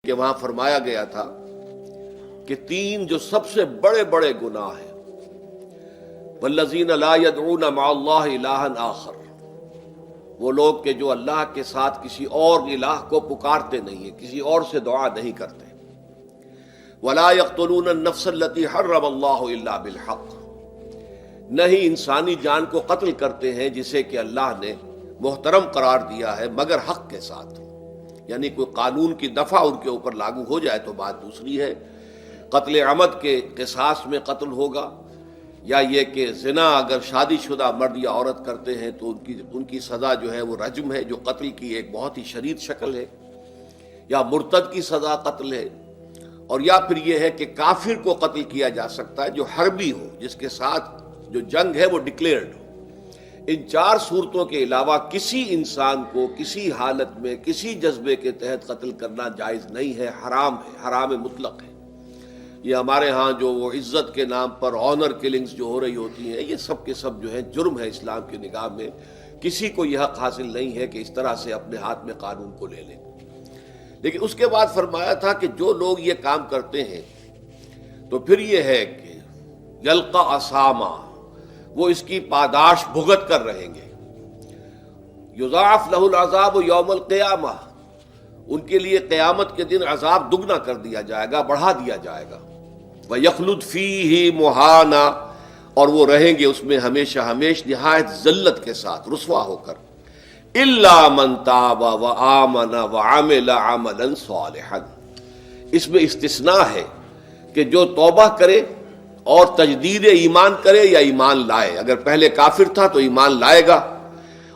کہ وہاں فرمایا گیا تھا کہ تین جو سب سے بڑے بڑے گناہ ہیں، والذین لا يدعون مع اللہ الہا آخر، وہ لوگ کہ جو اللہ کے ساتھ کسی اور الہ کو پکارتے نہیں ہیں، کسی اور سے دعا نہیں کرتے، ولا يقتلون النفس التي حرم اللہ الا بالحق، نہیں انسانی جان کو قتل کرتے ہیں جسے کہ اللہ نے محترم قرار دیا ہے مگر حق کے ساتھ، یعنی کوئی قانون کی دفعہ ان کے اوپر لاگو ہو جائے تو بات دوسری ہے، قتل عمد کے قصاص میں قتل ہوگا، یا یہ کہ زنا اگر شادی شدہ مرد یا عورت کرتے ہیں تو ان کی سزا جو ہے وہ رجم ہے، جو قتل کی ایک بہت ہی شدید شکل ہے، یا مرتد کی سزا قتل ہے، اور یا پھر یہ ہے کہ کافر کو قتل کیا جا سکتا ہے جو حربی ہو، جس کے ساتھ جو جنگ ہے وہ ڈکلیئرڈ ہو۔ ان چار صورتوں کے علاوہ کسی انسان کو کسی حالت میں کسی جذبے کے تحت قتل کرنا جائز نہیں ہے، حرام ہے، حرام مطلق ہے۔ یہ ہمارے ہاں جو وہ عزت کے نام پر آنر کلنگز جو ہو رہی ہوتی ہیں، یہ سب کے سب جو ہے جرم ہے اسلام کی نگاہ میں، کسی کو یہ حق حاصل نہیں ہے کہ اس طرح سے اپنے ہاتھ میں قانون کو لے لیں۔ لیکن اس کے بعد فرمایا تھا کہ جو لوگ یہ کام کرتے ہیں تو پھر یہ ہے کہ یلقا اساما، وہ اس کی پاداش بھگت کر رہیں گے، یضاعف لہ العذاب یوم القیامہ، ان کے لیے قیامت کے دن عذاب دگنا کر دیا جائے گا، بڑھا دیا جائے گا، وَيَخْلُدْ فِيهِ مُهَانًا، اور وہ رہیں گے اس میں ہمیشہ ہمیش نہایت ذلت کے ساتھ، رسوا ہو کر، إِلَّا مَن تَابَ وَآمَنَ وَعَمِلَ عَمَلًا صَالِحًا، اس میں استثناء ہے کہ جو توبہ کرے اور تجدید ایمان کرے یا ایمان لائے، اگر پہلے کافر تھا تو ایمان لائے گا،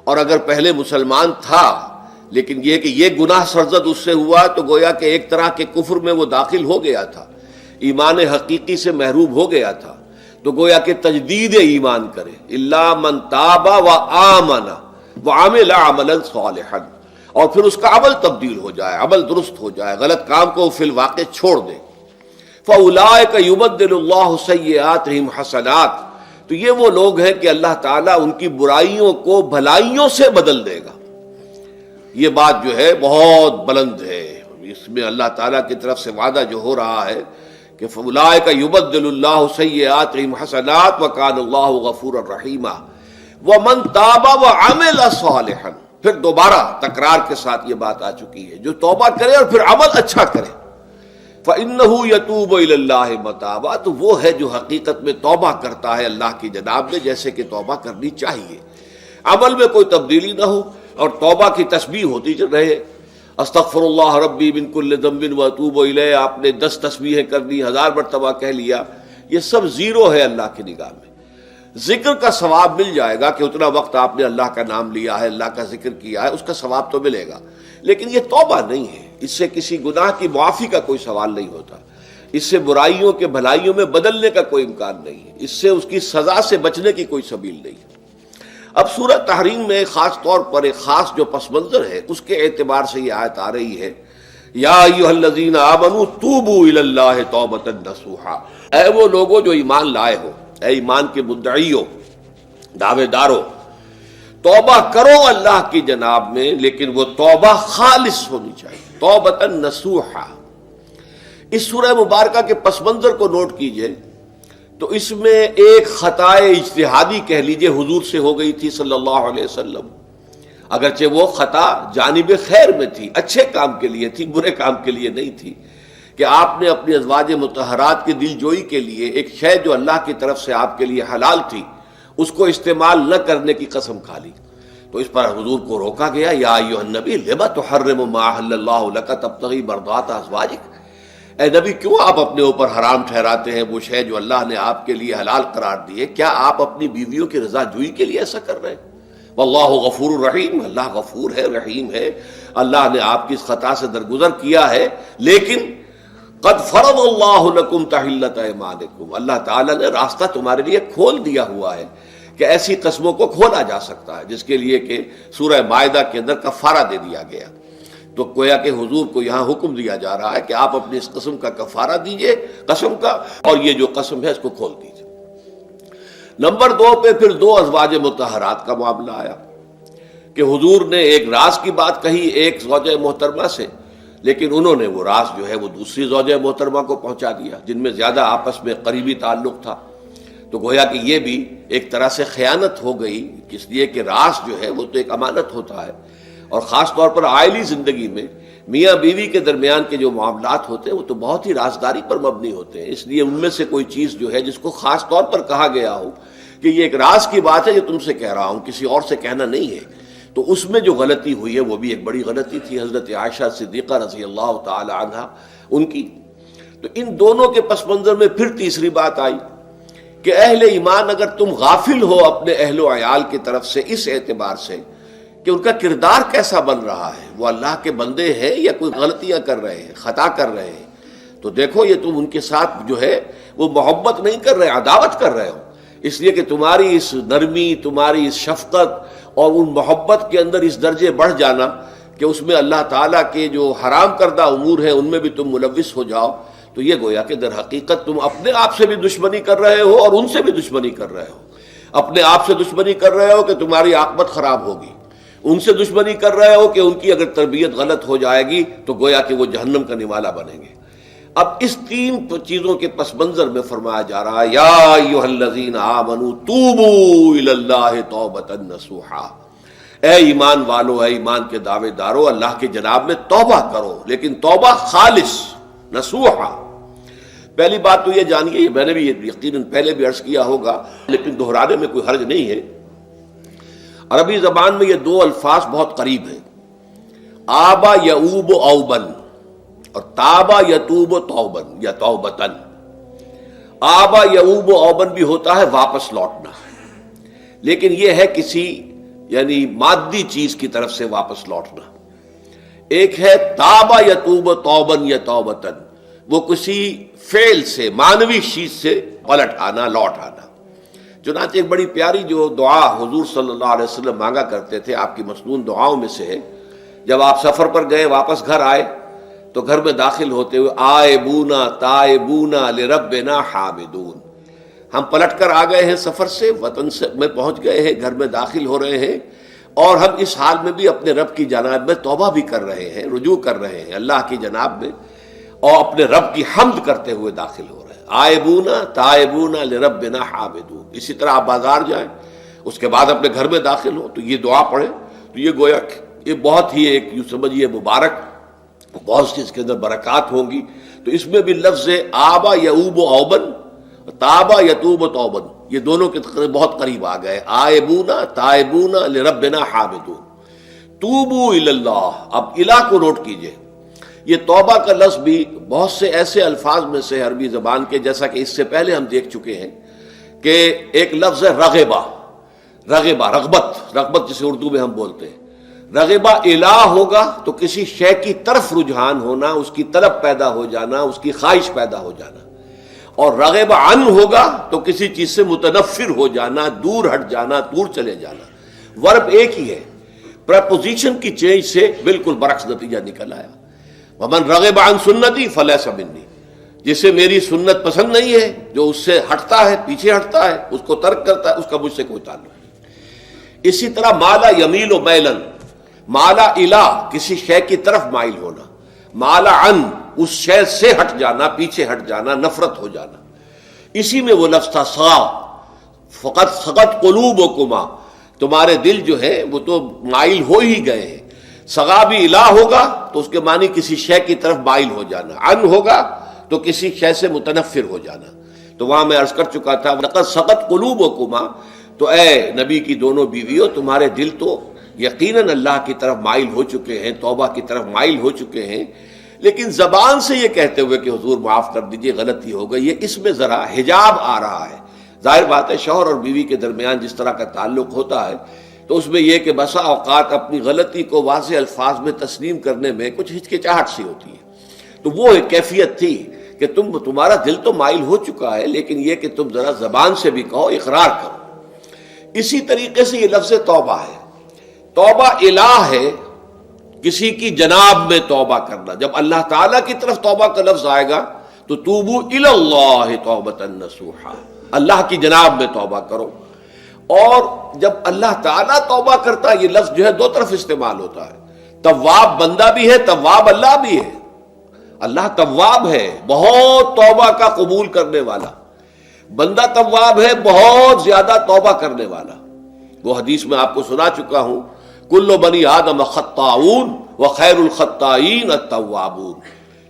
اور اگر پہلے مسلمان تھا لیکن یہ کہ یہ گناہ سرزد اس سے ہوا تو گویا کہ ایک طرح کے کفر میں وہ داخل ہو گیا تھا، ایمان حقیقی سے محروم ہو گیا تھا، تو گویا کہ تجدید ایمان کرے، الا من تاب وآمن وعمل عملا صالحا، اور پھر اس کا عمل تبدیل ہو جائے، عمل درست ہو جائے، غلط کام کو فی الواقع چھوڑ دے، فاولئک یبدل اللہ سیئاتہم حسنات، تو یہ وہ لوگ ہیں کہ اللہ تعالیٰ ان کی برائیوں کو بھلائیوں سے بدل دے گا۔ یہ بات جو ہے بہت بلند ہے، اس میں اللہ تعالیٰ کی طرف سے وعدہ جو ہو رہا ہے کہ فاولئک یبدل اللہ سیئاتہم حسنات وکان اللہ غفورا رحیما ومن تاب وعمل صالحا، پھر دوبارہ تکرار کے ساتھ یہ بات آ چکی ہے، جو توبہ کرے اور پھر عمل اچھا کرے، فإنہ یتوب الی اللہ متابا، تو وہ ہے جو حقیقت میں توبہ کرتا ہے اللہ کی جناب میں جیسے کہ توبہ کرنی چاہیے، عمل میں کوئی تبدیلی نہ ہو، اور توبہ کی تسبیح ہوتی رہے، استغفر اللہ ربی من کل ذنب واتوب الیہ، آپ نے 10 تسبیحیں کر لی، 1000 مرتبہ کہہ لیا، یہ سب زیرو ہے اللہ کی نگاہ میں۔ ذکر کا ثواب مل جائے گا کہ اتنا وقت آپ نے اللہ کا نام لیا ہے، اللہ کا ذکر کیا ہے، اس کا ثواب تو ملے گا، لیکن یہ توبہ نہیں ہے، اس سے کسی گناہ کی معافی کا کوئی سوال نہیں ہوتا، اس سے برائیوں کے بھلائیوں میں بدلنے کا کوئی امکان نہیں ہے، اس سے اس کی سزا سے بچنے کی کوئی سبیل نہیں ہے۔ اب سورہ تحریم میں خاص طور پر ایک خاص جو پس منظر ہے اس کے اعتبار سے یہ آیت آ رہی ہے، یا ایھا الذین آمنوا توبوا الی اللہ توبۃ نصوحا، اے وہ لوگوں جو ایمان لائے ہو، اے ایمان کے مدعیوں، دعوے داروں، توبہ کرو اللہ کی جناب میں، لیکن وہ توبہ خالص ہونی چاہیے، توبۃ نصوحا۔ اس سورہ مبارکہ کے پس منظر کو نوٹ کیجئے تو اس میں ایک خطائے اجتہادی کہہ لیجئے حضور سے ہو گئی تھی صلی اللہ علیہ وسلم، اگرچہ وہ خطا جانب خیر میں تھی، اچھے کام کے لیے تھی، برے کام کے لیے نہیں تھی، کہ آپ نے اپنی ازواج مطہرات کی دل جوئی کے لیے ایک شے جو اللہ کی طرف سے آپ کے لیے حلال تھی اس کو استعمال نہ کرنے کی قسم کھا لی، تو اس پر حضور کو روکا گیا، یا ایھا النبی لم تحرم ما احل اللہ لک تبتغی مرضات ازواجک، اے نبی کیوں آپ اپنے اوپر حرام ٹھہراتے ہیں وہ شے جو اللہ نے آپ کے لیے حلال قرار دی ہے؟ کیا آپ اپنی بیویوں کی رضا جوئی کے لیے ایسا کر رہے ہیں؟ واللہ غفور الرحیم، اللہ غفور ہے، رحیم ہے، اللہ نے آپ کی اس خطا سے درگزر کیا ہے، لیکن قد فرض اللہ لکم تحلۃ ایمانکم، اللہ تعالیٰ نے راستہ تمہارے لیے کھول دیا ہوا ہے کہ ایسی قسموں کو کھولا جا سکتا ہے، جس کے لیے کہ سورہ مائدہ کے اندر کفارہ دے دیا گیا، تو گویا کہ حضور کو یہاں حکم دیا جا رہا ہے کہ آپ اپنی اس قسم کا کفارہ دیجئے، قسم کا، اور یہ جو قسم ہے اس کو کھول دیجئے۔ نمبر 2 پہ پھر 2 ازواج مطہرات کا معاملہ آیا کہ حضور نے ایک راز کی بات کہی ایک زوجہ محترمہ سے، لیکن انہوں نے وہ راز جو ہے وہ دوسری زوجہ محترمہ کو پہنچا دیا جن میں زیادہ آپس میں قریبی تعلق تھا. تو گویا کہ یہ بھی ایک طرح سے خیانت ہو گئی، اس لیے کہ راز جو ہے وہ تو ایک امانت ہوتا ہے، اور خاص طور پر عائلی زندگی میں میاں بیوی کے درمیان کے جو معاملات ہوتے ہیں وہ تو بہت ہی رازداری پر مبنی ہوتے ہیں. اس لیے ان میں سے کوئی چیز جو ہے جس کو خاص طور پر کہا گیا ہو کہ یہ ایک راز کی بات ہے جو تم سے کہہ رہا ہوں، کسی اور سے کہنا نہیں ہے، تو اس میں جو غلطی ہوئی ہے وہ بھی ایک بڑی غلطی تھی حضرت عائشہ صدیقہ رضی اللہ تعالی عنہا ان کی. تو ان دونوں کے پس منظر میں پھر تیسری بات آئی کہ اہل ایمان اگر تم غافل ہو اپنے اہل و عیال کی طرف سے اس اعتبار سے کہ ان کا کردار کیسا بن رہا ہے، وہ اللہ کے بندے ہیں یا کوئی غلطیاں کر رہے ہیں، خطا کر رہے ہیں، تو دیکھو یہ تم ان کے ساتھ جو ہے وہ محبت نہیں کر رہے، عداوت کر رہے ہو. اس لیے کہ تمہاری اس نرمی، تمہاری اس شفقت اور ان محبت کے اندر اس درجے بڑھ جانا کہ اس میں اللہ تعالیٰ کے جو حرام کردہ امور ہیں ان میں بھی تم ملوث ہو جاؤ، تو یہ گویا کہ در حقیقت تم اپنے آپ سے بھی دشمنی کر رہے ہو اور ان سے بھی دشمنی کر رہے ہو. اپنے آپ سے دشمنی کر رہے ہو کہ تمہاری عاقبت خراب ہوگی، ان سے دشمنی کر رہے ہو کہ ان کی اگر تربیت غلط ہو جائے گی تو گویا کہ وہ جہنم کا نوالا بنیں گے. اب اس تین چیزوں کے پس منظر میں فرمایا جا رہا ہے یا ایھا الذین آمنوا توبوا الی اللہ توبۃ نصوحا، اے ایمان والو، اے ایمان کے دعوے دارو، اللہ کے جناب میں توبہ کرو، لیکن توبہ خالص نصوحا. پہلی بات تو یہ جانیے، میں نے بھی یہ یقیناً پہلے بھی عرض کیا ہوگا لیکن دہرانے میں کوئی حرج نہیں ہے، عربی زبان میں یہ دو الفاظ بہت قریب ہیں، آبا یعوب اوبن اور تابا یتوب توبن یا توبتن. آبا یعوب اوبن بھی ہوتا ہے واپس لوٹنا، لیکن یہ ہے کسی یعنی مادی چیز کی طرف سے واپس لوٹنا. ایک ہے تابا یتوب توبن یا توبتن، وہ کسی فعل سے، معنوی چیز سے پلٹ آنا، لوٹ آنا. چنانچہ ایک بڑی پیاری جو دعا حضور صلی اللہ علیہ وسلم مانگا کرتے تھے، آپ کی مسنون دعاؤں میں سے ہے، جب آپ سفر پر گئے واپس گھر آئے تو گھر میں داخل ہوتے ہوئے آئبونا تائبونا لربنا حامدون، ہم پلٹ کر آ گئے ہیں سفر سے، وطن سے میں پہنچ گئے ہیں، گھر میں داخل ہو رہے ہیں، اور ہم اس حال میں بھی اپنے رب کی جناب میں توبہ بھی کر رہے ہیں، رجوع کر رہے ہیں اللہ کی جناب میں، اور اپنے رب کی حمد کرتے ہوئے داخل ہو رہے ہیں. آئبونا تائبونا لربنا حامدون. اسی طرح آپ بازار جائیں، اس کے بعد اپنے گھر میں داخل ہو تو یہ دعا پڑھیں، تو یہ گویا یہ بہت ہی ایک یوں سمجھیے مبارک، بہت سی اس کے اندر برکات ہوں گی. تو اس میں بھی لفظ آبا یعوب اوبن، تابا یتوب توبن، یہ دونوں کے بہت قریب آ گئے، آئبونا تائبونا لربنا حامدون. توبو الی اللہ، اب الہ کو نوٹ کیجئے، یہ توبہ کا لفظ بھی بہت سے ایسے الفاظ میں سے عربی زبان کے، جیسا کہ اس سے پہلے ہم دیکھ چکے ہیں کہ ایک لفظ ہے رغبہ، رغبہ رغبت جسے اردو میں ہم بولتے ہیں. رغبہ الہ ہوگا تو کسی شے کی طرف رجحان ہونا، اس کی طلب پیدا ہو جانا، اس کی خواہش پیدا ہو جانا. اور رغبہ عن ہوگا تو کسی چیز سے متنفر ہو جانا، دور ہٹ جانا، دور چلے جانا. ورب ایک ہی ہے، پریپوزیشن کی چینج سے بالکل برعکس نتیجہ نکل آیا. ومن رغب عن سنتی فلیس منی، جسے میری سنت پسند نہیں ہے، جو اس سے ہٹتا ہے، پیچھے ہٹتا ہے، اس کو ترک کرتا ہے، اس کا مجھ سے کوئی تعلق نہیں. اسی طرح مالا یمیل و میلن، مالا الہ کسی شے کی طرف مائل ہونا، مالا عن اس شے سے ہٹ جانا، پیچھے ہٹ جانا، نفرت ہو جانا. اسی میں وہ لفظ تھا سا، فقط سقط قلوبکما، تمہارے دل جو ہے وہ تو مائل ہو ہی گئے ہیں. سغا بھی الہ ہوگا تو اس کے معنی کسی شے کی طرف مائل ہو جانا، عن ہوگا تو کسی شے سے متنفر ہو جانا. تو وہاں میں عرض کر چکا تھا لقد سقط قلوبکما، تو اے نبی کی دونوں بیویوں تمہارے دل تو یقیناً اللہ کی طرف مائل ہو چکے ہیں، توبہ کی طرف مائل ہو چکے ہیں، لیکن زبان سے یہ کہتے ہوئے کہ حضور معاف کر دیجئے غلطی ہو گئی، یہ اس میں ذرا حجاب آ رہا ہے. ظاہر بات ہے شوہر اور بیوی کے درمیان جس طرح کا تعلق ہوتا ہے تو اس میں یہ کہ بسا اوقات اپنی غلطی کو واضح الفاظ میں تسلیم کرنے میں کچھ ہچکچاہٹ سی ہوتی ہے. تو وہ ایک کیفیت تھی کہ تمہارا دل تو مائل ہو چکا ہے، لیکن یہ کہ تم ذرا زبان سے بھی کہو، اقرار کرو. اسی طریقے سے یہ لفظ توبہ ہے، توبہ الہ ہے، کسی کی جناب میں توبہ کرنا. جب اللہ تعالیٰ کی طرف توبہ کا لفظ آئے گا تو توبو الی اللہ توبۃ نصوحا، اللہ کی جناب میں توبہ کرو. اور جب اللہ تعالیٰ توبہ کرتا ہے، یہ لفظ جو ہے دو طرف استعمال ہوتا ہے، تواب بندہ بھی ہے، تواب اللہ بھی ہے. اللہ تواب ہے، بہت توبہ کا قبول کرنے والا، بندہ تواب ہے، بہت زیادہ توبہ کرنے والا۔ وہ حدیث میں آپ کو سنا چکا ہوں، کل بنی آدم خطاؤون وخیر الخطائین التوابون،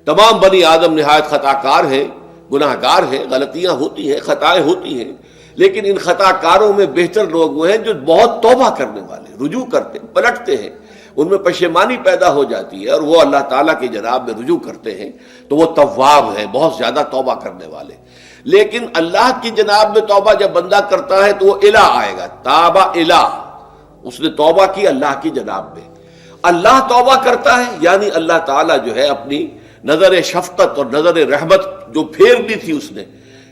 تمام بنی آدم نہایت خطا کار ہیں، گناہ گار ہیں، غلطیاں ہوتی ہیں، خطائیں ہوتی ہیں، لیکن ان خطا کاروں میں بہتر لوگ وہ ہیں جو بہت توبہ کرنے والے، رجوع کرتے، پلٹتے ہیں، ان میں پشیمانی پیدا ہو جاتی ہے اور وہ اللہ تعالیٰ کی جناب میں رجوع کرتے ہیں، تو وہ تواب ہیں، بہت زیادہ توبہ کرنے والے۔ لیکن اللہ کی جناب میں توبہ جب بندہ کرتا ہے تو وہ الہ آئے گا، تابہ الہ، اس نے توبہ کی اللہ کی جناب میں۔ اللہ توبہ کرتا ہے یعنی اللہ تعالیٰ جو ہے اپنی نظر شفقت اور نظر رحمت جو پھیرنی تھی اس نے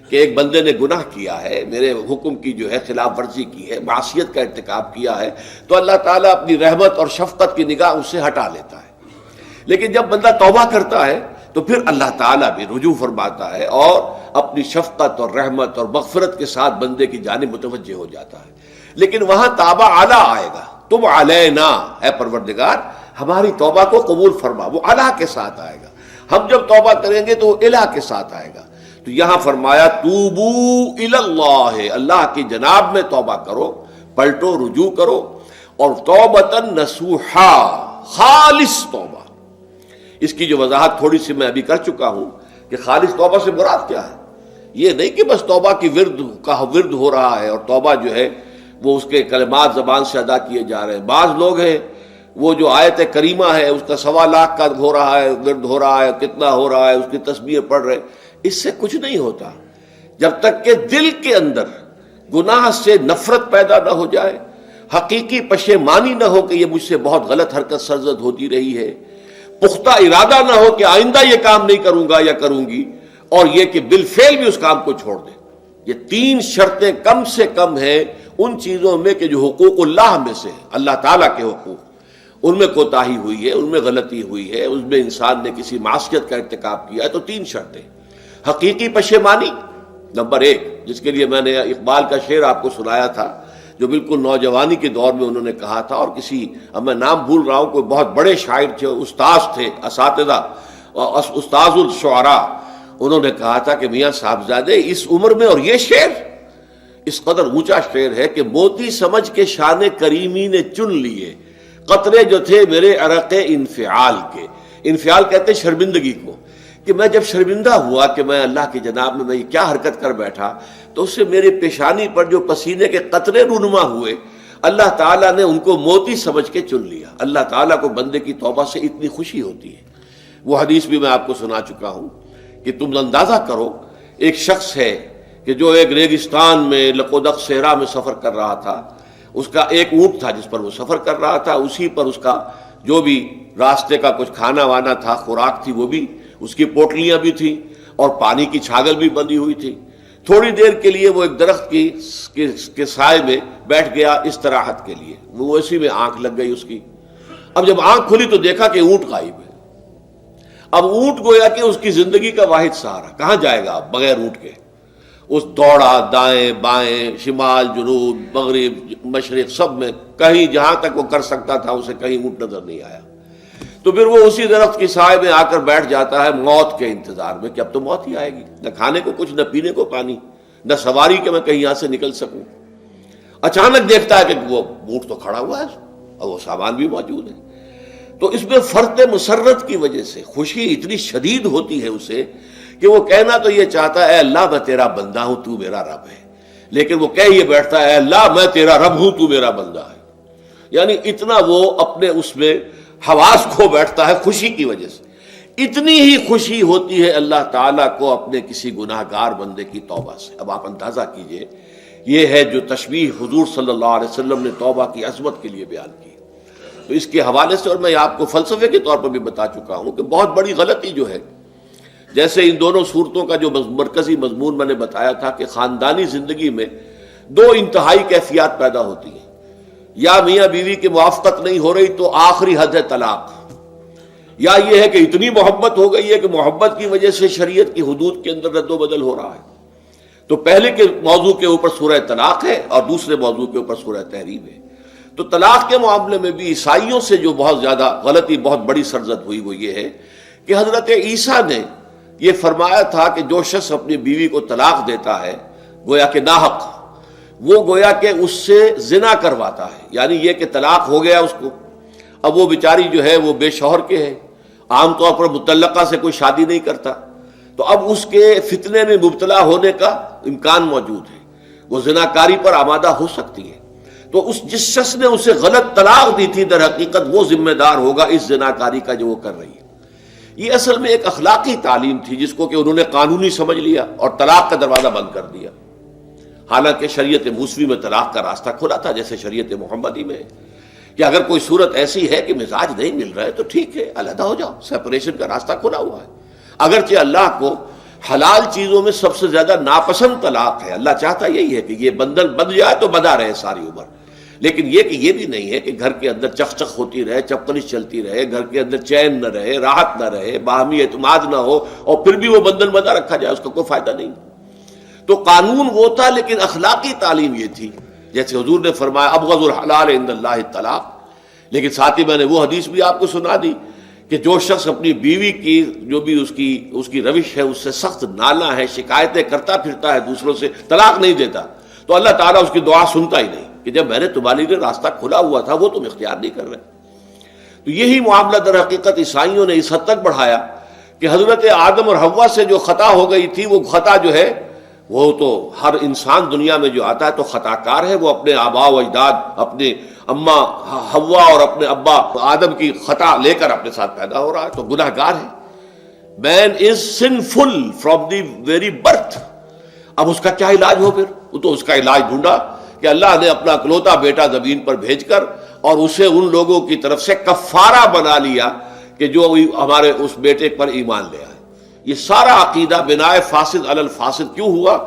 کہ ایک بندے نے گناہ کیا ہے، میرے حکم کی جو ہے خلاف ورزی کی ہے، معصیت کا ارتکاب کیا ہے، تو اللہ تعالیٰ اپنی رحمت اور شفقت کی نگاہ اس سے ہٹا لیتا ہے۔ لیکن جب بندہ توبہ کرتا ہے تو پھر اللہ تعالیٰ بھی رجوع فرماتا ہے اور اپنی شفقت اور رحمت اور مغفرت کے ساتھ بندے کی جانب متوجہ ہو جاتا ہے۔ لیکن وہاں تابہ اعلیٰ آئے گا، تب علینا، اے پروردگار ہماری توبہ کو قبول فرما، وہ اللہ کے ساتھ آئے گا۔ ہم جب توبہ کریں گے تو وہ الہ کے ساتھ آئے گا۔ تو یہاں فرمایا توبو الی اللہ، اللہ کی جناب میں توبہ کرو، پلٹو، رجوع کرو، اور توبۃ نصوحا، خالص توبہ۔ اس کی جو وضاحت تھوڑی سی میں ابھی کر چکا ہوں کہ خالص توبہ سے مراد کیا ہے۔ یہ نہیں کہ بس توبہ کی ورد ہو رہا ہے اور توبہ جو ہے وہ اس کے کلمات زبان سے ادا کیے جا رہے ہیں۔ بعض لوگ ہیں وہ جو آیت کریمہ ہے اس کا 1.25 لاکھ کا ہو رہا ہے، ورد ہو رہا ہے، کتنا ہو رہا ہے، اس کی تسبیح پڑھ رہے، اس سے کچھ نہیں ہوتا جب تک کہ دل کے اندر گناہ سے نفرت پیدا نہ ہو جائے، حقیقی پشیمانی نہ ہو کہ یہ مجھ سے بہت غلط حرکت سرزد ہوتی رہی ہے، پختہ ارادہ نہ ہو کہ آئندہ یہ کام نہیں کروں گا یا کروں گی، اور یہ کہ بالفعل بھی اس کام کو چھوڑ دے۔ یہ 3 شرطیں کم سے کم ہیں ان چیزوں میں کہ جو حقوق اللہ میں سے اللہ تعالیٰ کے حقوق، ان میں کوتاہی ہوئی ہے، ان میں غلطی ہوئی ہے، اس میں انسان نے کسی معصیت کا ارتکاب کیا ہے، تو 3 شرطیں۔ حقیقی پشیمانی نمبر 1، جس کے لیے میں نے اقبال کا شعر آپ کو سنایا تھا جو بالکل نوجوانی کے دور میں انہوں نے کہا تھا، اور کسی، اب میں نام بھول رہا ہوں، کوئی بہت بڑے شاعر تھے، استاذ تھے، اساتذہ، استاذ الشعراء، انہوں نے کہا تھا کہ میاں صاحبزادے اس عمر میں، اور یہ شعر اس قدر اونچا شعر ہے کہ موتی سمجھ کے شان کریمی نے چن لیے قطرے جو تھے میرے عرق انفعال کے۔ انفعال کہتے ہیں شرمندگی کو، کہ میں جب شرمندہ ہوا کہ میں اللہ کی جناب میں یہ کیا حرکت کر بیٹھا، تو اس سے میری پیشانی پر جو پسینے کے قطرے رونما ہوئے، اللہ تعالیٰ نے ان کو موتی سمجھ کے چن لیا۔ اللہ تعالیٰ کو بندے کی توبہ سے اتنی خوشی ہوتی ہے۔ وہ حدیث بھی میں آپ کو سنا چکا ہوں کہ تم اندازہ کرو، ایک شخص ہے کہ جو ایک ریگستان میں لقودق صحرا میں سفر کر رہا تھا، اس کا ایک اونٹ تھا جس پر وہ سفر کر رہا تھا، اسی پر اس کا جو بھی راستے کا کچھ کھانا وانا تھا، خوراک تھی، وہ بھی اس کی پوٹلیاں بھی تھیں اور پانی کی چھاگل بھی بندھی ہوئی تھی۔ تھوڑی دیر کے لیے وہ ایک درخت کے سائے میں بیٹھ گیا استراحت کے لیے، وہ اسی میں آنکھ لگ گئی اس کی۔ اب جب آنکھ کھلی تو دیکھا کہ اونٹ غائب ہے۔ اب اونٹ گویا کہ اس کی زندگی کا واحد سہارا، کہاں جائے گا اب بغیر اونٹ کے؟ اس دوڑا دائیں بائیں، شمال جنوب مغرب مشرق، سب میں کہیں جہاں تک وہ کر سکتا تھا اسے کہیں اونٹ نظر نہیں آیا۔ تو پھر وہ اسی درخت کی سائے میں آ کر بیٹھ جاتا ہے موت کے انتظار میں کہ اب تو موت ہی آئے گی، نہ کھانے کو کچھ، نہ پینے کو پانی، نہ سواری کہ میں کہیں یہاں سے نکل سکوں۔ اچانک دیکھتا ہے کہ وہ اونٹ تو کھڑا ہوا ہے اور وہ سامان بھی موجود ہے۔ تو اس میں فرط مسرت کی وجہ سے خوشی اتنی شدید ہوتی ہے اسے کہ وہ کہنا تو یہ چاہتا ہے اے اللہ میں تیرا بندہ ہوں، تو میرا رب ہے، لیکن وہ کہہ یہ بیٹھتا ہے اے اللہ میں تیرا رب ہوں، تو میرا بندہ ہے۔ یعنی اتنا وہ اپنے اس میں حواس کھو بیٹھتا ہے خوشی کی وجہ سے۔ اتنی ہی خوشی ہوتی ہے اللہ تعالیٰ کو اپنے کسی گناہ گار بندے کی توبہ سے۔ اب آپ اندازہ کیجئے، یہ ہے جو تشبیہ حضور صلی اللہ علیہ وسلم نے توبہ کی عظمت کے لیے بیان کی۔ تو اس کے حوالے سے، اور میں آپ کو فلسفے کے طور پر بھی بتا چکا ہوں کہ بہت بڑی غلطی جو ہے، جیسے ان دونوں صورتوں کا جو مرکزی مضمون میں نے بتایا تھا کہ خاندانی زندگی میں 2 انتہائی کیفیات پیدا ہوتی ہیں، یا میاں بیوی کی موافقت نہیں ہو رہی تو آخری حد ہے طلاق، یا یہ ہے کہ اتنی محبت ہو گئی ہے کہ محبت کی وجہ سے شریعت کی حدود کے اندر رد و بدل ہو رہا ہے۔ تو پہلے کے موضوع کے اوپر سورہ طلاق ہے اور دوسرے موضوع کے اوپر سورہ تحریم ہے۔ تو طلاق کے معاملے میں بھی عیسائیوں سے جو بہت زیادہ غلطی بہت بڑی سرزد ہوئی وہ یہ ہے کہ حضرت عیسیٰ نے یہ فرمایا تھا کہ جو شخص اپنی بیوی کو طلاق دیتا ہے گویا کہ ناحق، وہ گویا کہ اس سے زنا کرواتا ہے، یعنی یہ کہ طلاق ہو گیا اس کو، اب وہ بیچاری جو ہے وہ بے شوہر کے ہے، عام طور پر مطلقہ سے کوئی شادی نہیں کرتا، تو اب اس کے فتنے میں مبتلا ہونے کا امکان موجود ہے، وہ زناکاری پر آمادہ ہو سکتی ہے، تو جس شخص نے اسے غلط طلاق دی تھی در حقیقت وہ ذمہ دار ہوگا اس زناکاری کا جو وہ کر رہی ہے۔ یہ اصل میں ایک اخلاقی تعلیم تھی جس کو کہ انہوں نے قانونی سمجھ لیا اور طلاق کا دروازہ بند کر دیا، حالانکہ شریعت موسوی میں طلاق کا راستہ کھلا تھا جیسے شریعت محمدی میں، کہ اگر کوئی صورت ایسی ہے کہ مزاج نہیں مل رہا ہے تو ٹھیک ہے، علیحدہ ہو جاؤ، سیپریشن کا راستہ کھلا ہوا ہے۔ اگرچہ اللہ کو حلال چیزوں میں سب سے زیادہ ناپسند طلاق ہے، اللہ چاہتا یہی ہے کہ یہ بندھن بندھ جائے تو بندھا رہے ساری عمر، لیکن یہ کہ یہ بھی نہیں ہے کہ گھر کے اندر چخ چخ ہوتی رہے، چپکلش چلتی رہے، گھر کے اندر چین نہ رہے، راحت نہ رہے، باہمی اعتماد نہ ہو اور پھر بھی وہ بندھن بندھا رکھا جائے، اس کا کوئی فائدہ نہیں۔ تو قانون وہ تھا لیکن اخلاقی تعلیم یہ تھی، جیسے حضور نے فرمایا ابغض الحلال عند اللہ الطلاق، لیکن ساتھ ہی میں نے وہ حدیث بھی آپ کو سنا دی کہ جو شخص اپنی بیوی کی جو بھی اس کی روش ہے اس سے سخت نالاں ہے، شکایتیں کرتا پھرتا ہے دوسروں سے، طلاق نہیں دیتا، تو اللہ تعالیٰ اس کی دعا سنتا ہی نہیں کہ جب میں نے تمہارے لیے راستہ کھلا ہوا تھا وہ تم اختیار نہیں کر رہے۔ تو یہی معاملہ در حقیقت عیسائیوں نے اس حد تک بڑھایا کہ حضرت آدم اور حوا سے جو خطا ہو گئی تھی وہ خطا جو ہے وہ تو ہر انسان دنیا میں جو آتا ہے تو خطا کار ہے، وہ اپنے آباء و اجداد، اپنے اماں حوا اور اپنے ابا آدم کی خطا لے کر اپنے ساتھ پیدا ہو رہا ہے، تو گناہ گار ہے۔ Man is sinful from the very birth. اب اس کا کیا علاج ہو؟ پھر وہ تو اس کا علاج ڈھونڈا کہ اللہ نے اپنا اکلوتا بیٹا زمین پر بھیج کر اور اسے ان لوگوں کی طرف سے کفارہ بنا لیا کہ جو ہمارے اس بیٹے پر ایمان لے آئے۔ یہ سارا عقیدہ بناء فاسد علی الفاسد کیوں ہوا؟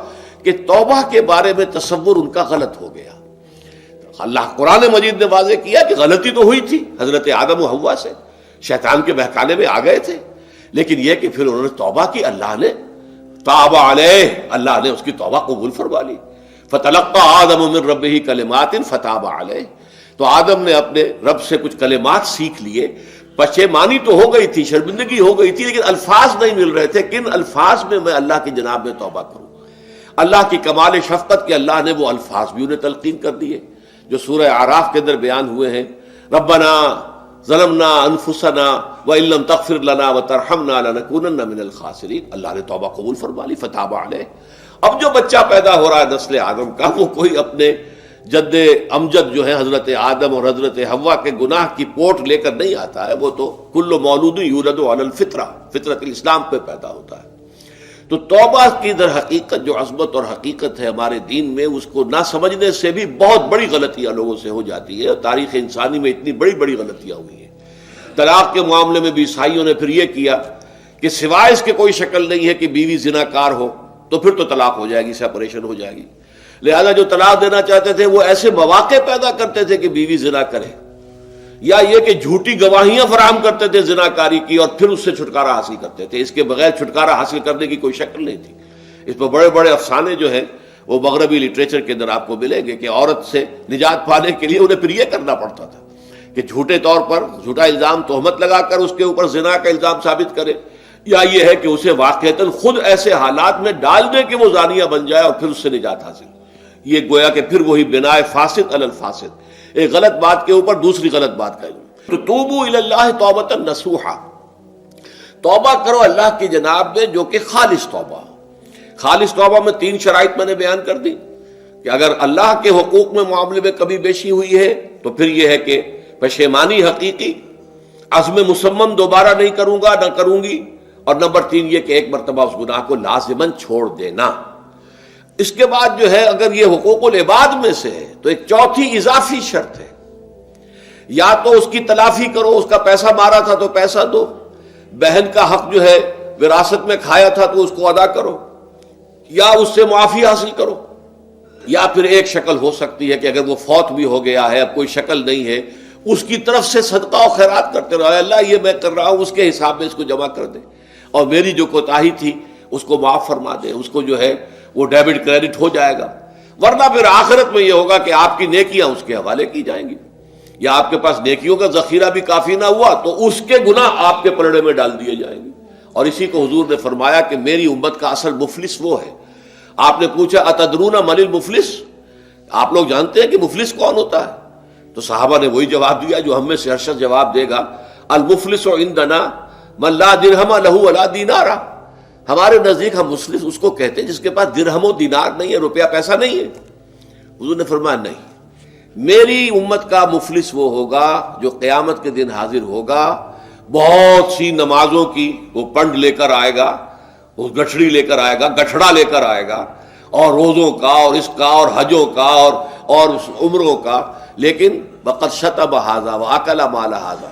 کہ توبہ کے بارے میں تصور ان کا غلط ہو گیا۔ اللہ قرآن مجید نے واضح کیا کہ غلطی تو ہوئی تھی حضرت آدم و حوا سے، شیطان کے بہکانے میں آ گئے تھے، لیکن یہ کہ پھر انہوں نے توبہ کی، اللہ نے تاب علیہ، اللہ نے اس کی توبہ قبول فرما لی۔ فتلقى آدم من ربہ کلمات فتاب علیہ، تو آدم نے اپنے رب سے کچھ کلمات سیکھ لیے، پشیمانی تو ہو گئی تھی، شرمندگی ہو گئی تھی، لیکن الفاظ نہیں مل رہے تھے، کن الفاظ میں میں اللہ کی جناب میں توبہ کروں۔ اللہ کی کمال شفقت کے اللہ نے وہ الفاظ بھی انہیں تلقین کر دیے جو سورہ اعراف کے اندر بیان ہوئے ہیں، ربنا ظلمنا انفسنا وان لم تغفر لنا وترحمنا لنکونن من الخاسرین، اللہ نے توبہ قبول فرما لی، فتاب علیہ۔ اب جو بچہ پیدا ہو رہا ہے نسل آدم کا، وہ کوئی اپنے جد امجد جو ہے حضرت آدم اور حضرت حوا کے گناہ کی پوٹ لے کر نہیں آتا ہے، وہ تو کل مولود یولد علی الفطرہ، فطرت الاسلام پہ پیدا ہوتا ہے۔ تو توبہ کی در حقیقت جو عظمت اور حقیقت ہے ہمارے دین میں، اس کو نہ سمجھنے سے بھی بہت بڑی غلطیاں لوگوں سے ہو جاتی ہے، اور تاریخ انسانی میں اتنی بڑی بڑی غلطیاں ہوئی ہیں۔ طلاق کے معاملے میں بھی عیسائیوں نے پھر یہ کیا کہ سوائے اس کے کوئی شکل نہیں ہے کہ بیوی زنا کار ہو تو پھر تو طلاق ہو جائے گی، سیپریشن ہو جائے گی، لہذا جو طلاق دینا چاہتے تھے وہ ایسے مواقع پیدا کرتے تھے کہ بیوی زنا کرے، یا یہ کہ جھوٹی گواہیاں فراہم کرتے تھے زناکاری کی اور پھر اس سے چھٹکارا حاصل کرتے تھے۔ اس کے بغیر چھٹکارا حاصل کرنے کی کوئی شکل نہیں تھی۔ اس پر بڑے بڑے افسانے جو ہیں وہ مغربی لٹریچر کے اندر آپ کو ملیں گے کہ عورت سے نجات پانے کے لیے انہیں پھر یہ کرنا پڑتا تھا کہ جھوٹے طور پر جھوٹا الزام تہمت لگا کر اس کے اوپر زنا کا الزام ثابت کرے، یا یہ ہے کہ اسے واقعتاً خود ایسے حالات میں ڈال دے کہ وہ زانیہ بن جائے اور پھر اس سے نجات حاصل۔ یہ گویا کہ پھر وہی بناء فاسد علی الفاسد، ایک غلط بات کے اوپر دوسری غلط بات کا۔ تو توبوا الی اللہ توبۃ نصوحا، توبہ کرو اللہ کی جناب میں جو کہ خالص توبہ۔ خالص توبہ میں 3 شرائط میں نے بیان کر دی کہ اگر اللہ کے حقوق میں معاملے میں کبھی بیشی ہوئی ہے تو پھر یہ ہے کہ پشیمانی حقیقی، عزم مصمم دوبارہ نہیں کروں گا نہ کروں گی، اور نمبر 3 یہ کہ ایک مرتبہ اس گناہ کو لازماً چھوڑ دینا۔ اس کے بعد جو ہے اگر یہ حقوق العباد میں سے ہے تو ایک چوتھی اضافی شرط ہے، یا تو اس کی تلافی کرو، اس کا پیسہ مارا تھا تو پیسہ دو، بہن کا حق جو ہے وراثت میں کھایا تھا تو اس کو ادا کرو، یا اس سے معافی حاصل کرو، یا پھر ایک شکل ہو سکتی ہے کہ اگر وہ فوت بھی ہو گیا ہے، اب کوئی شکل نہیں ہے، اس کی طرف سے صدقہ و خیرات کرتے رہو، اللہ یہ میں کر رہا ہوں اس کے حساب میں اس کو جمع کر دے، اور میری جو کوتاہی تھی اس کو معاف فرما دے، اس کو جو ہے وہ ڈیبٹ کریڈٹ ہو جائے گا، ورنہ پھر آخرت میں یہ ہوگا کہ آپ کی نیکیاں اس کے حوالے کی جائیں گی۔ یا آپ کے پاس نیکیوں کا ذخیرہ بھی کافی نہ ہوا تو اس کے گناہ آپ کے پلڑے میں ڈال دیے جائیں گے. اور اسی کو حضور نے فرمایا کہ میری امت کا اصل مفلس وہ ہے. آپ نے پوچھا اتدرون من المفلس، آپ لوگ جانتے ہیں کہ مفلس کون ہوتا ہے؟ تو صحابہ نے وہی جواب دیا جو ہم میں سے ہر شخص جواب دے گا، المفلس عندنا من لا درہم لہ ولا دینار. ہمارے نزدیک ہم مفلس اس کو کہتے ہیں جس کے پاس درہم و دینار نہیں ہے، روپیہ پیسہ نہیں ہے. حضور نے فرمایا نہیں، میری امت کا مفلس وہ ہوگا جو قیامت کے دن حاضر ہوگا، بہت سی نمازوں کی وہ پنڈ لے کر آئے گا، وہ گٹھڑی لے کر آئے گا، گٹھڑا لے کر آئے گا، اور روزوں کا اور اس کا اور حجوں کا اور عمروں کا، لیکن وقد شتم ھذا واکل مال ھذا،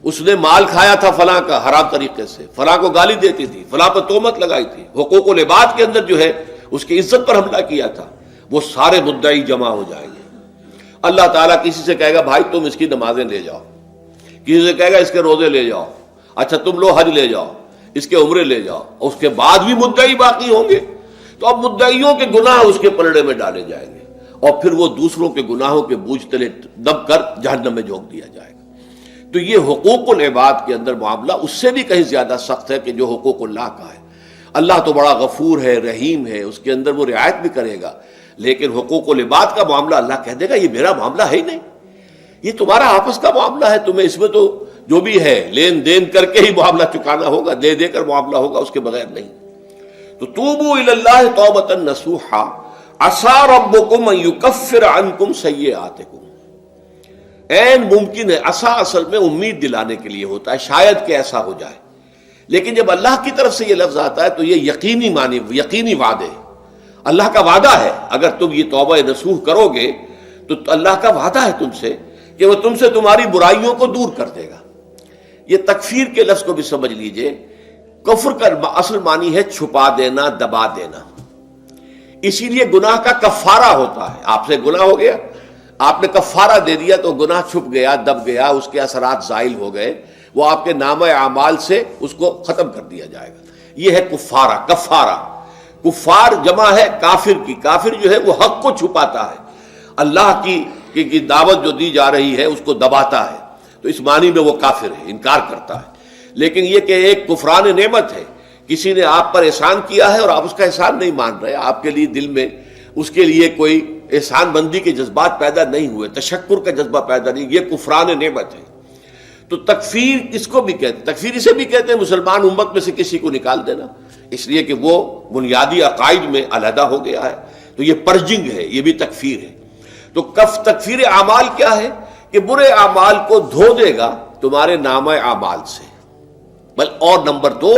اس نے مال کھایا تھا فلاں کا حرام طریقے سے، فلاں کو گالی دیتی تھی، فلاں پر تہمت لگائی تھی، حقوق العباد کے اندر جو ہے اس کی عزت پر حملہ کیا تھا. وہ سارے مدعی جمع ہو جائیں گے. اللہ تعالیٰ کسی سے کہے گا بھائی تم اس کی نمازیں لے جاؤ، کسی سے کہے گا اس کے روزے لے جاؤ، اچھا تم لو حج لے جاؤ، اس کے عمرے لے جاؤ. اور اس کے بعد بھی مدعی باقی ہوں گے تو اب مدعیوں کے گناہ اس کے پلڑے میں ڈالے جائیں گے، اور پھر وہ دوسروں کے گناہوں کے بوجھ تلے دب کر جہنم میں جھونک دیا جائے گا. تو یہ حقوق العباد کے اندر معاملہ اس سے بھی کہیں زیادہ سخت ہے کہ جو حقوق اللہ کا ہے. اللہ تو بڑا غفور ہے، رحیم ہے، اس کے اندر وہ رعایت بھی کرے گا، لیکن حقوق العباد کا معاملہ اللہ کہہ دے گا یہ میرا معاملہ ہے ہی نہیں، یہ تمہارا آپس کا معاملہ ہے، تمہیں اس میں تو جو بھی ہے لین دین کر کے ہی معاملہ چکانا ہوگا، دے دے کر معاملہ ہوگا، اس کے بغیر نہیں. تو توبوا الی اللہ توبۃ نصوحا عسى ربکم ان یکفر عنکم سیئاتکم. عین ممکن ہے، عسى اصل میں امید دلانے کے لیے ہوتا ہے، شاید کہ ایسا ہو جائے، لیکن جب اللہ کی طرف سے یہ لفظ آتا ہے تو یہ یقینی معنی، یقینی وعدے، اللہ کا وعدہ ہے. اگر تم یہ توبہ نصوح کرو گے تو اللہ کا وعدہ ہے تم سے کہ وہ تم سے تمہاری برائیوں کو دور کر دے گا. یہ تکفیر کے لفظ کو بھی سمجھ لیجئے. کفر کا اصل معنی ہے چھپا دینا، دبا دینا. اسی لیے گناہ کا کفارہ ہوتا ہے. آپ سے گناہ ہو گیا، آپ نے کفارہ دے دیا تو گناہ چھپ گیا، دب گیا، اس کے اثرات زائل ہو گئے، وہ آپ کے نامہ اعمال سے اس کو ختم کر دیا جائے گا. یہ ہے کفارہ، کفارہ. کفار جمع ہے کافر کی. کافر جو ہے وہ حق کو چھپاتا ہے، اللہ کی دعوت جو دی جا رہی ہے اس کو دباتا ہے، تو اس معنی میں وہ کافر ہے، انکار کرتا ہے. لیکن یہ کہ ایک کفران نعمت ہے، کسی نے آپ پر احسان کیا ہے اور آپ اس کا احسان نہیں مان رہے، آپ کے لیے دل میں اس کے لیے کوئی احسان بندی کے جذبات پیدا نہیں ہوئے، تشکر کا جذبہ پیدا نہیں، یہ کفران نعمت ہے. تو تکفیر کس کو بھی کہتے ہیں؟ تکفیر اسے بھی کہتے ہیں مسلمان امت میں سے کسی کو نکال دینا، اس لیے کہ وہ بنیادی عقائد میں علیحدہ ہو گیا ہے. تو یہ پرجنگ ہے، یہ بھی تکفیر ہے. تو تکفیر اعمال کیا ہے؟ کہ برے اعمال کو دھو دے گا تمہارے نامہ اعمال سے، بل اور نمبر 2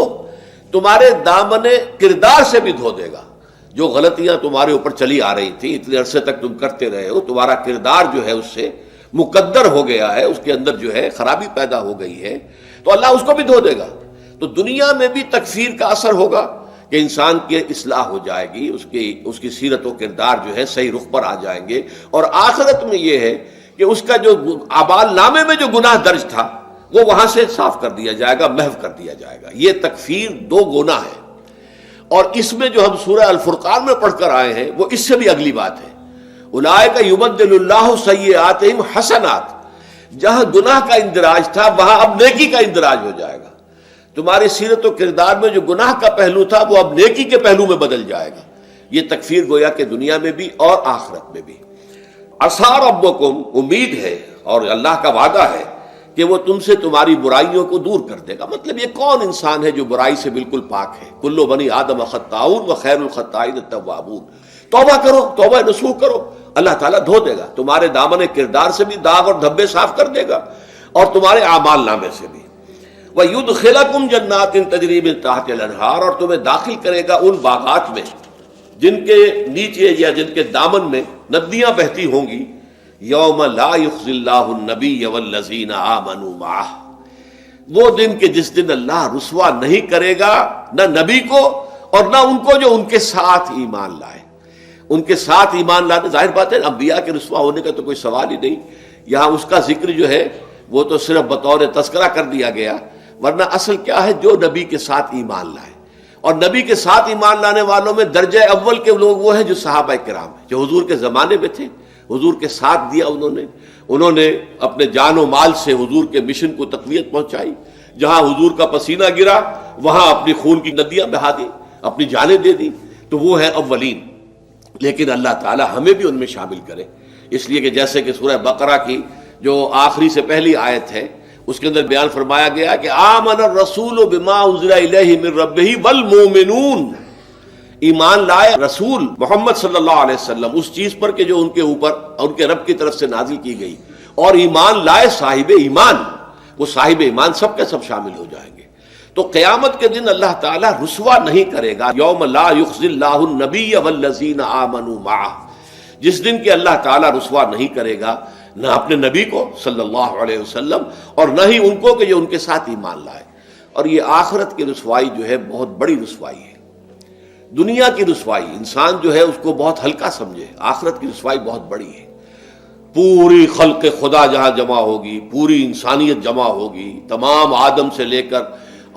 تمہارے دامن کردار سے بھی دھو دے گا. جو غلطیاں تمہارے اوپر چلی آ رہی تھی، اتنے عرصے تک تم کرتے رہے ہو، تمہارا کردار جو ہے اس سے مقدر ہو گیا ہے، اس کے اندر جو ہے خرابی پیدا ہو گئی ہے، تو اللہ اس کو بھی دھو دے گا. تو دنیا میں بھی تکفیر کا اثر ہوگا کہ انسان کی اصلاح ہو جائے گی، اس کی سیرت و کردار جو ہے صحیح رخ پر آ جائیں گے. اور آخرت میں یہ ہے کہ اس کا جو اعمال نامے میں جو گناہ درج تھا وہ وہاں سے صاف کر دیا جائے گا، محو کر دیا جائے گا. یہ تکفیر 2 گناہ ہے. اور اس میں جو ہم سورہ الفرقان میں پڑھ کر آئے ہیں وہ اس سے بھی اگلی بات ہے. اولئک یبدل اللہ سیئاتہم حسنات. جہاں گناہ کا اندراج تھا وہاں اب نیکی کا اندراج ہو جائے گا. تمہاری سیرت و کردار میں جو گناہ کا پہلو تھا وہ اب نیکی کے پہلو میں بدل جائے گا. یہ تکفیر گویا کہ دنیا میں بھی اور آخرت میں بھی. عسیٰ ربکم، امید ہے اور اللہ کا وعدہ ہے کہ وہ تم سے تمہاری برائیوں کو دور کر دے گا. مطلب یہ کون انسان ہے جو برائی سے بالکل پاک ہے؟ کل بنی آدم خطاؤن وخیر الخطائین التوابون. توبہ کرو، توبہ نصوح کرو، اللہ تعالیٰ دھو دے گا. تمہارے دامن کردار سے بھی داغ اور دھبے صاف کر دے گا اور تمہارے اعمال نامے سے بھی. وَيُدْخِلَكُمْ جَنَّاتٍ تَجْرِي مِن تَحْتِهَا الْأَنْهَارُ، اور تمہیں داخل کرے گا ان باغات میں جن کے نیچے یا جن کے دامن میں ندیاں بہتی ہوں گی. یوم لا یخزی اللہ النبی والذین آمنوا معہ، وہ دن کہ جس دن اللہ رسوا نہیں کرے گا نہ نبی کو اور نہ ان کو جو ان کے ساتھ ایمان لائے. ان کے ساتھ ایمان لانے، ظاہر بات ہے انبیاء کے رسوا ہونے کا تو کوئی سوال ہی نہیں. یہاں اس کا ذکر جو ہے وہ تو صرف بطور تذکرہ کر دیا گیا، ورنہ اصل کیا ہے؟ جو نبی کے ساتھ ایمان لائے. اور نبی کے ساتھ ایمان لانے والوں میں درجہ اول کے لوگ وہ ہیں جو صحابہ کرام ہیں، جو حضور کے زمانے میں تھے، حضور کے ساتھ دیا انہوں نے، انہوں نے اپنے جان و مال سے حضور کے مشن کو تقویت پہنچائی، جہاں حضور کا پسینہ گرا وہاں اپنی خون کی ندیاں بہا دی، اپنی جانیں دے دی، تو وہ ہے اولین۔ لیکن اللہ تعالی ہمیں بھی ان میں شامل کرے، اس لیے کہ جیسے کہ سورہ بقرہ کی جو آخری سے پہلی آیت ہے اس کے اندر بیان فرمایا گیا کہ آمن الرسول بما انزل الیہ من ربہ والمؤمنون، ایمان لائے رسول محمد صلی اللہ علیہ وسلم اس چیز پر کہ جو ان کے اوپر ان کے رب کی طرف سے نازل کی گئی، اور ایمان لائے صاحب ایمان، وہ صاحب ایمان سب کے سب شامل ہو جائیں گے۔ تو قیامت کے دن اللہ تعالیٰ رسوا نہیں کرے گا، یوم لا یخزی اللہ النبی والذین آمنوا معہ، جس دن کہ اللہ تعالیٰ رسوا نہیں کرے گا نہ اپنے نبی کو صلی اللہ علیہ وسلم اور نہ ہی ان کو کہ جو ان کے ساتھ ایمان لائے۔ اور یہ آخرت کی رسوائی جو ہے بہت بڑی رسوائی ہے۔ دنیا کی رسوائی انسان جو ہے اس کو بہت ہلکا سمجھے، آخرت کی رسوائی بہت بڑی ہے۔ پوری خلق خدا جہاں جمع ہوگی، پوری انسانیت جمع ہوگی، تمام آدم سے لے کر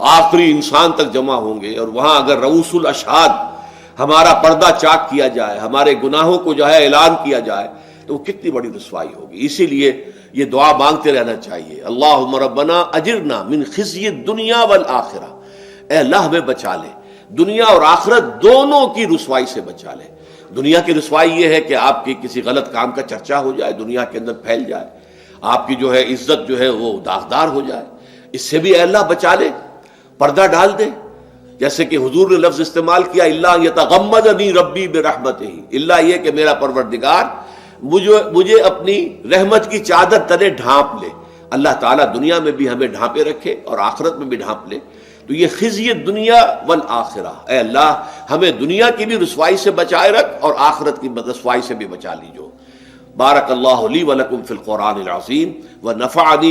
آخری انسان تک جمع ہوں گے، اور وہاں اگر رؤوس الاشہاد ہمارا پردہ چاک کیا جائے، ہمارے گناہوں کو جو ہے اعلان کیا جائے، تو وہ کتنی بڑی رسوائی ہوگی۔ اسی لیے یہ دعا مانگتے رہنا چاہیے، اللہم ربنا اجرنا من خزی الدنیا والآخرہ، اے اللہ ہمیں بچا لے، دنیا اور آخرت دونوں کی رسوائی سے بچا لے۔ دنیا کی رسوائی یہ ہے کہ آپ کی کسی غلط کام کا چرچا ہو جائے، دنیا کے اندر پھیل جائے، آپ کی جو ہے عزت جو ہے وہ داغدار ہو جائے، اس سے بھی اے اللہ بچا لے، پردہ ڈال دے۔ جیسے کہ حضور نے لفظ استعمال کیا الا یتغمدنی ربی برحمتہ، الا یہ کہ میرا پروردگار مجھے اپنی رحمت کی چادر تلے ڈھانپ لے۔ اللہ تعالیٰ دنیا میں بھی ہمیں ڈھانپے رکھے اور آخرت میں بھی ڈھانپ لے۔ تو یہ خزی دنیا والآخرہ، اے اللہ ہمیں دنیا کی بھی رسوائی سے بچائے رکھ اور آخرت کی رسوائی سے بھی بچا لیجو۔ بارک اللہ لی ولکم فی القرآن العظیم ونفعنی